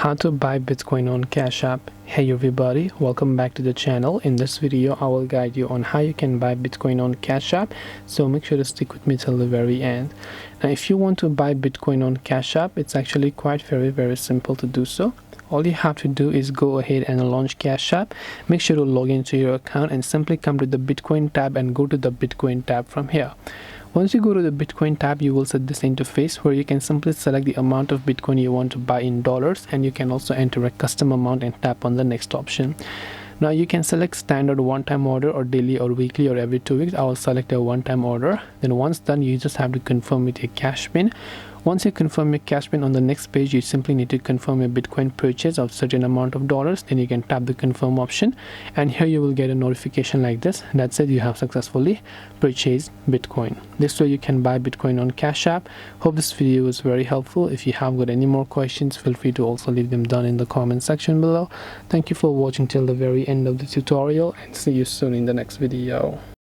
How to buy Bitcoin on Cash App. Hey everybody, welcome back to the channel. In this video I will guide you on how you can buy Bitcoin on Cash App, so make sure to stick with me till the very end. Now if you want to buy Bitcoin on Cash App, it's actually quite very simple to do so. All you have to do is go ahead and launch Cash App. Make sure to log into your account and simply come to the Bitcoin tab and go to the Bitcoin tab from here. Once you go to the Bitcoin tab, you will see this interface where you can simply select the amount of Bitcoin you want to buy in dollars, and you can also enter a custom amount and tap on the next option. Now you can select standard one-time order or daily or weekly or every 2 weeks. I will select a one-time order. Then once done, you just have to confirm with your cash pin. Once you confirm your cash pin, on the next page you simply need to confirm your Bitcoin purchase of certain amount of dollars. Then you can tap the confirm option, and here you will get a notification like this that says you have successfully purchased Bitcoin. This way you can buy Bitcoin on Cash App. Hope this video was very helpful. If you have got any more questions, feel free to also leave them down in the comment section below. Thank you for watching till the very end of the tutorial, and see you soon in the next video.